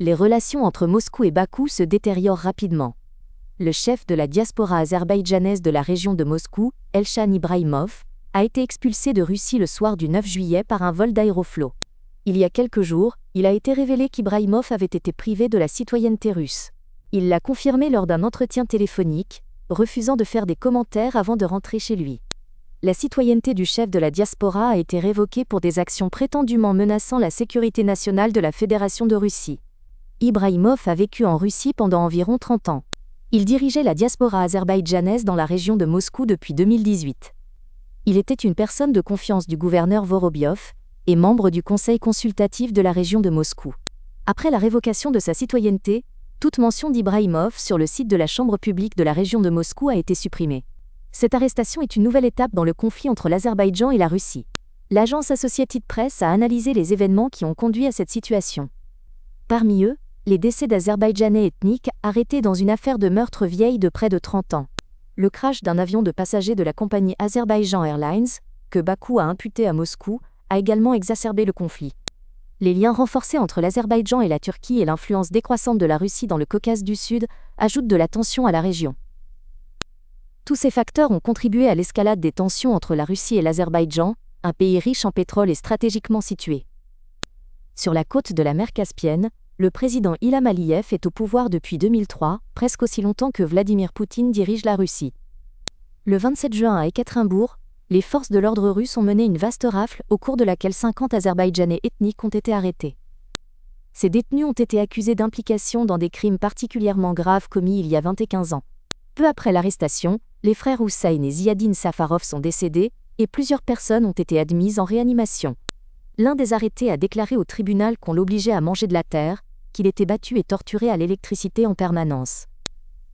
Les relations entre Moscou et Bakou se détériorent rapidement. Le chef de la diaspora azerbaïdjanaise de la région de Moscou, Elshan Ibrahimov, a été expulsé de Russie le soir du 9 juillet par un vol d'Aeroflot. Il y a quelques jours, il a été révélé qu'Ibrahimov avait été privé de la citoyenneté russe. Il l'a confirmé lors d'un entretien téléphonique, refusant de faire des commentaires avant de rentrer chez lui. La citoyenneté du chef de la diaspora a été révoquée pour des actions prétendument menaçant la sécurité nationale de la Fédération de Russie. Ibrahimov a vécu en Russie pendant environ 30 ans. Il dirigeait la diaspora azerbaïdjanaise dans la région de Moscou depuis 2018. Il était une personne de confiance du gouverneur Vorobiov et membre du conseil consultatif de la région de Moscou. Après la révocation de sa citoyenneté, toute mention d'Ibrahimov sur le site de la Chambre publique de la région de Moscou a été supprimée. Cette arrestation est une nouvelle étape dans le conflit entre l'Azerbaïdjan et la Russie. L'agence Associated Press a analysé les événements qui ont conduit à cette situation. Parmi eux, les décès d'Azerbaïdjanais ethniques arrêtés dans une affaire de meurtre vieille de près de 30 ans. Le crash d'un avion de passagers de la compagnie Azerbaijan Airlines, que Bakou a imputé à Moscou, a également exacerbé le conflit. Les liens renforcés entre l'Azerbaïdjan et la Turquie et l'influence décroissante de la Russie dans le Caucase du Sud ajoutent de la tension à la région. Tous ces facteurs ont contribué à l'escalade des tensions entre la Russie et l'Azerbaïdjan, un pays riche en pétrole et stratégiquement situé. Sur la côte de la mer Caspienne, le président Ilham Aliyev est au pouvoir depuis 2003, presque aussi longtemps que Vladimir Poutine dirige la Russie. Le 27 juin à Ekaterinbourg, les forces de l'ordre russes ont mené une vaste rafle au cours de laquelle 50 Azerbaïdjanais ethniques ont été arrêtés. Ces détenus ont été accusés d'implication dans des crimes particulièrement graves commis il y a 21 ans. Peu après l'arrestation, les frères Hussein et Ziadine Safarov sont décédés et plusieurs personnes ont été admises en réanimation. L'un des arrêtés a déclaré au tribunal qu'on l'obligeait à manger de la terre, qu'il était battu et torturé à l'électricité en permanence.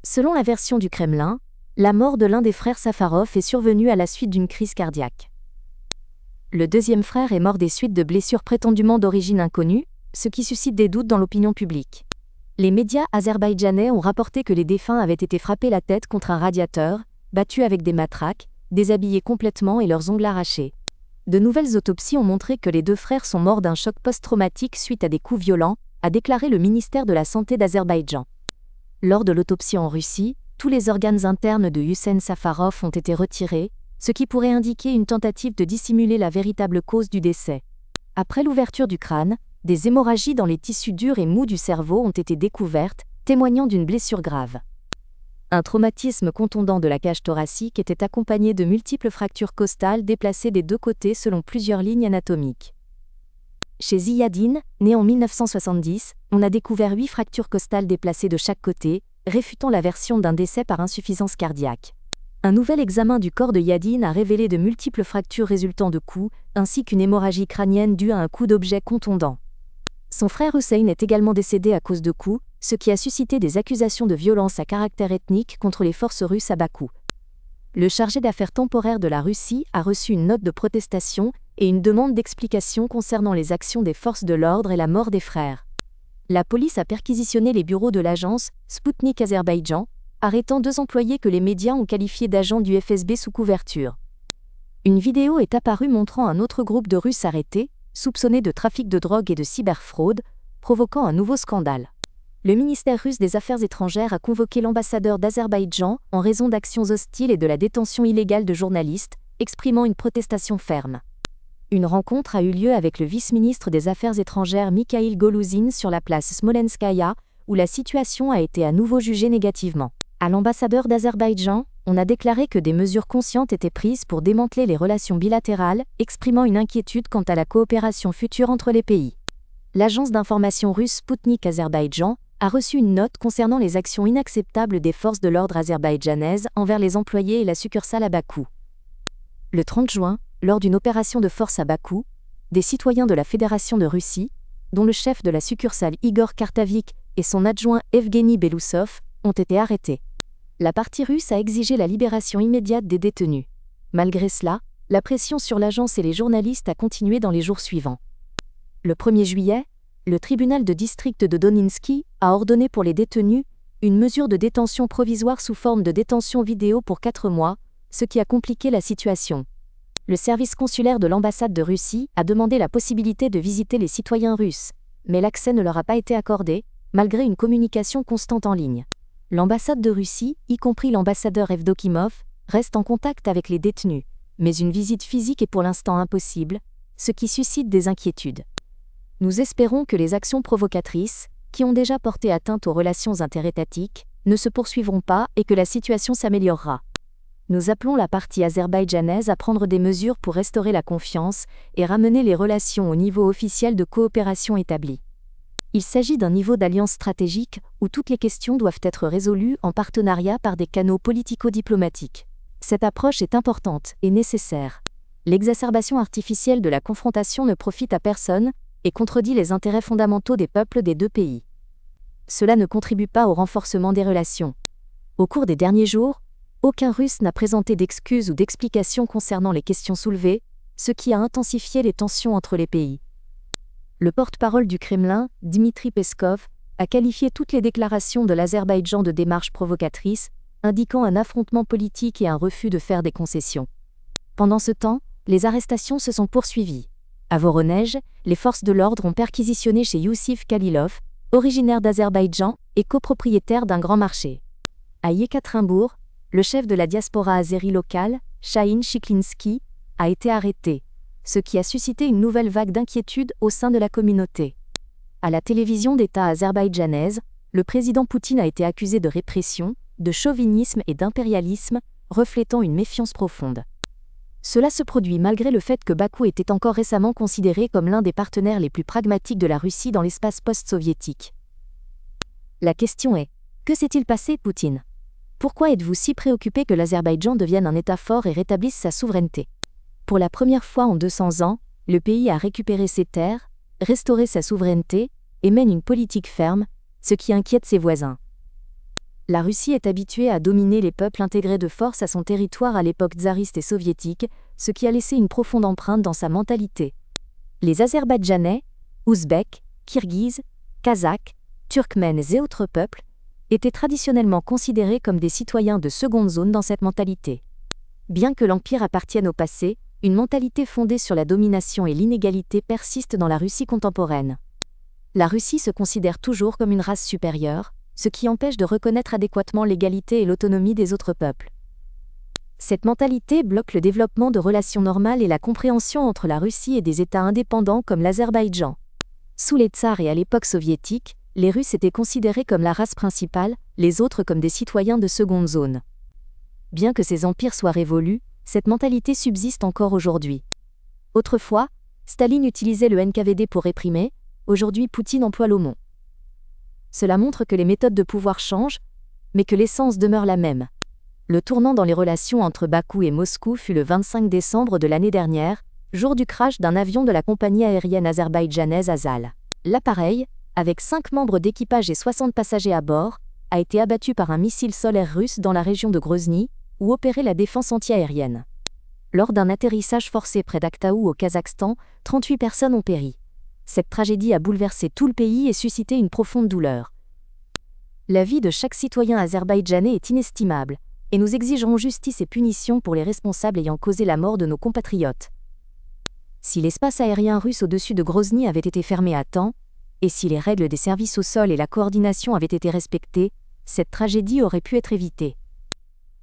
Selon la version du Kremlin, la mort de l'un des frères Safarov est survenue à la suite d'une crise cardiaque. Le deuxième frère est mort des suites de blessures prétendument d'origine inconnue, ce qui suscite des doutes dans l'opinion publique. Les médias azerbaïdjanais ont rapporté que les défunts avaient été frappés la tête contre un radiateur, battus avec des matraques, déshabillés complètement et leurs ongles arrachés. De nouvelles autopsies ont montré que les deux frères sont morts d'un choc post-traumatique suite à des coups violents, a déclaré le ministère de la Santé d'Azerbaïdjan. Lors de l'autopsie en Russie, tous les organes internes de Hussein Safarov ont été retirés, ce qui pourrait indiquer une tentative de dissimuler la véritable cause du décès. Après l'ouverture du crâne, des hémorragies dans les tissus durs et mous du cerveau ont été découvertes, témoignant d'une blessure grave. Un traumatisme contondant de la cage thoracique était accompagné de multiples fractures costales déplacées des deux côtés selon plusieurs lignes anatomiques. Chez Ziadine, né en 1970, on a découvert 8 fractures costales déplacées de chaque côté, réfutant la version d'un décès par insuffisance cardiaque. Un nouvel examen du corps de Yadine a révélé de multiples fractures résultant de coups, ainsi qu'une hémorragie crânienne due à un coup d'objet contondant. Son frère Hussein est également décédé à cause de coups, ce qui a suscité des accusations de violence à caractère ethnique contre les forces russes à Bakou. Le chargé d'affaires temporaire de la Russie a reçu une note de protestation et une demande d'explication concernant les actions des forces de l'ordre et la mort des frères. La police a perquisitionné les bureaux de l'agence Sputnik Azerbaïdjan, arrêtant 2 employés que les médias ont qualifiés d'agents du FSB sous couverture. Une vidéo est apparue montrant un autre groupe de Russes arrêtés, soupçonnés de trafic de drogue et de cyberfraude, provoquant un nouveau scandale. Le ministère russe des Affaires étrangères a convoqué l'ambassadeur d'Azerbaïdjan en raison d'actions hostiles et de la détention illégale de journalistes, exprimant une protestation ferme. Une rencontre a eu lieu avec le vice-ministre des Affaires étrangères Mikhail Golouzine sur la place Smolenskaya, où la situation a été à nouveau jugée négativement. À l'ambassadeur d'Azerbaïdjan, on a déclaré que des mesures conscientes étaient prises pour démanteler les relations bilatérales, exprimant une inquiétude quant à la coopération future entre les pays. L'agence d'information russe Sputnik Azerbaïdjan a reçu une note concernant les actions inacceptables des forces de l'ordre azerbaïdjanaises envers les employés et la succursale à Bakou. Le 30 juin, lors d'une opération de force à Bakou, des citoyens de la Fédération de Russie, dont le chef de la succursale Igor Kartavik et son adjoint Evgeny Belousov, ont été arrêtés. La partie russe a exigé la libération immédiate des détenus. Malgré cela, la pression sur l'agence et les journalistes a continué dans les jours suivants. Le 1er juillet, le tribunal de district de Doninsky a ordonné pour les détenus une mesure de détention provisoire sous forme de détention vidéo pour 4 mois, ce qui a compliqué la situation. Le service consulaire de l'ambassade de Russie a demandé la possibilité de visiter les citoyens russes, mais l'accès ne leur a pas été accordé, malgré une communication constante en ligne. L'ambassade de Russie, y compris l'ambassadeur Evdokimov, reste en contact avec les détenus, mais une visite physique est pour l'instant impossible, ce qui suscite des inquiétudes. Nous espérons que les actions provocatrices, qui ont déjà porté atteinte aux relations interétatiques, ne se poursuivront pas et que la situation s'améliorera. Nous appelons la partie azerbaïdjanaise à prendre des mesures pour restaurer la confiance et ramener les relations au niveau officiel de coopération établi. Il s'agit d'un niveau d'alliance stratégique où toutes les questions doivent être résolues en partenariat par des canaux politico-diplomatiques. Cette approche est importante et nécessaire. L'exacerbation artificielle de la confrontation ne profite à personne et contredit les intérêts fondamentaux des peuples des deux pays. Cela ne contribue pas au renforcement des relations. Au cours des derniers jours, aucun Russe n'a présenté d'excuses ou d'explications concernant les questions soulevées, ce qui a intensifié les tensions entre les pays. Le porte-parole du Kremlin, Dmitri Peskov, a qualifié toutes les déclarations de l'Azerbaïdjan de démarches provocatrices, indiquant un affrontement politique et un refus de faire des concessions. Pendant ce temps, les arrestations se sont poursuivies. À Voronej, les forces de l'ordre ont perquisitionné chez Youssif Khalilov, originaire d'Azerbaïdjan et copropriétaire d'un grand marché. À Yekaterinbourg, le chef de la diaspora azérie locale, Shahin Chiklinski, a été arrêté, ce qui a suscité une nouvelle vague d'inquiétude au sein de la communauté. À la télévision d'État azerbaïdjanaise, le président Poutine a été accusé de répression, de chauvinisme et d'impérialisme, reflétant une méfiance profonde. Cela se produit malgré le fait que Bakou était encore récemment considéré comme l'un des partenaires les plus pragmatiques de la Russie dans l'espace post-soviétique. La question est, que s'est-il passé, Poutine ? Pourquoi êtes-vous si préoccupé que l'Azerbaïdjan devienne un État fort et rétablisse sa souveraineté ? Pour la première fois en 200 ans, le pays a récupéré ses terres, restauré sa souveraineté et mène une politique ferme, ce qui inquiète ses voisins. La Russie est habituée à dominer les peuples intégrés de force à son territoire à l'époque tsariste et soviétique, ce qui a laissé une profonde empreinte dans sa mentalité. Les Azerbaïdjanais, Ouzbeks, Kirghizes, Kazakhs, Turkmènes et autres peuples étaient traditionnellement considérés comme des citoyens de seconde zone dans cette mentalité. Bien que l'Empire appartienne au passé, une mentalité fondée sur la domination et l'inégalité persiste dans la Russie contemporaine. La Russie se considère toujours comme une race supérieure, ce qui empêche de reconnaître adéquatement l'égalité et l'autonomie des autres peuples. Cette mentalité bloque le développement de relations normales et la compréhension entre la Russie et des États indépendants comme l'Azerbaïdjan. Sous les tsars et à l'époque soviétique, les Russes étaient considérés comme la race principale, les autres comme des citoyens de seconde zone. Bien que ces empires soient révolus, cette mentalité subsiste encore aujourd'hui. Autrefois, Staline utilisait le NKVD pour réprimer, aujourd'hui Poutine emploie l'OMON. Cela montre que les méthodes de pouvoir changent, mais que l'essence demeure la même. Le tournant dans les relations entre Bakou et Moscou fut le 25 décembre de l'année dernière, jour du crash d'un avion de la compagnie aérienne azerbaïdjanaise Azal. L'appareil, avec 5 membres d'équipage et 60 passagers à bord, a été abattu par un missile solaire russe dans la région de Grozny, où opérait la défense anti-aérienne. Lors d'un atterrissage forcé près d'Aktaou au Kazakhstan, 38 personnes ont péri. Cette tragédie a bouleversé tout le pays et suscité une profonde douleur. La vie de chaque citoyen azerbaïdjanais est inestimable, et nous exigerons justice et punition pour les responsables ayant causé la mort de nos compatriotes. Si l'espace aérien russe au-dessus de Grozny avait été fermé à temps, et si les règles des services au sol et la coordination avaient été respectées, cette tragédie aurait pu être évitée.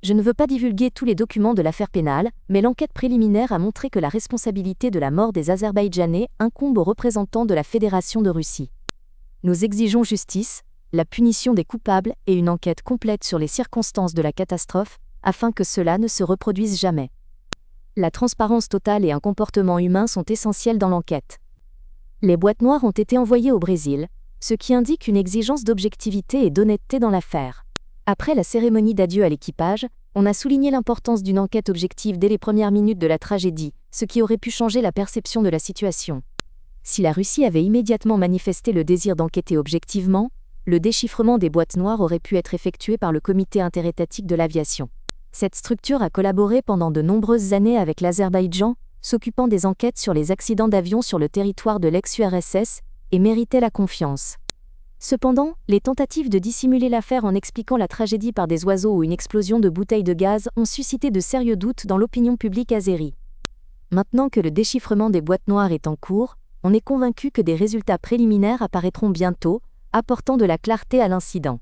Je ne veux pas divulguer tous les documents de l'affaire pénale, mais l'enquête préliminaire a montré que la responsabilité de la mort des Azerbaïdjanais incombe aux représentants de la Fédération de Russie. Nous exigeons justice, la punition des coupables et une enquête complète sur les circonstances de la catastrophe, afin que cela ne se reproduise jamais. La transparence totale et un comportement humain sont essentiels dans l'enquête. Les boîtes noires ont été envoyées au Brésil, ce qui indique une exigence d'objectivité et d'honnêteté dans l'affaire. Après la cérémonie d'adieu à l'équipage, on a souligné l'importance d'une enquête objective dès les premières minutes de la tragédie, ce qui aurait pu changer la perception de la situation. Si la Russie avait immédiatement manifesté le désir d'enquêter objectivement, le déchiffrement des boîtes noires aurait pu être effectué par le Comité interétatique de l'aviation. Cette structure a collaboré pendant de nombreuses années avec l'Azerbaïdjan, s'occupant des enquêtes sur les accidents d'avion sur le territoire de l'ex-URSS, et méritait la confiance. Cependant, les tentatives de dissimuler l'affaire en expliquant la tragédie par des oiseaux ou une explosion de bouteilles de gaz ont suscité de sérieux doutes dans l'opinion publique azérie. Maintenant que le déchiffrement des boîtes noires est en cours, on est convaincu que des résultats préliminaires apparaîtront bientôt, apportant de la clarté à l'incident.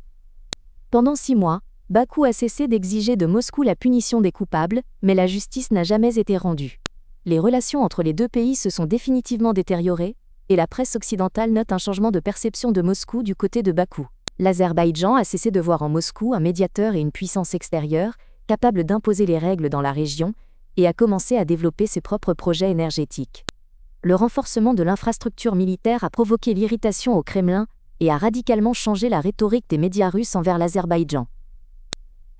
Pendant 6 mois, Bakou a cessé d'exiger de Moscou la punition des coupables, mais la justice n'a jamais été rendue. Les relations entre les deux pays se sont définitivement détériorées, et la presse occidentale note un changement de perception de Moscou du côté de Bakou. L'Azerbaïdjan a cessé de voir en Moscou un médiateur et une puissance extérieure, capable d'imposer les règles dans la région, et a commencé à développer ses propres projets énergétiques. Le renforcement de l'infrastructure militaire a provoqué l'irritation au Kremlin et a radicalement changé la rhétorique des médias russes envers l'Azerbaïdjan.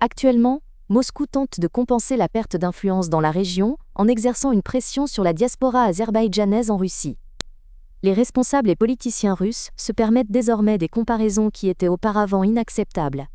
Actuellement, Moscou tente de compenser la perte d'influence dans la région en exerçant une pression sur la diaspora azerbaïdjanaise en Russie. Les responsables et politiciens russes se permettent désormais des comparaisons qui étaient auparavant inacceptables.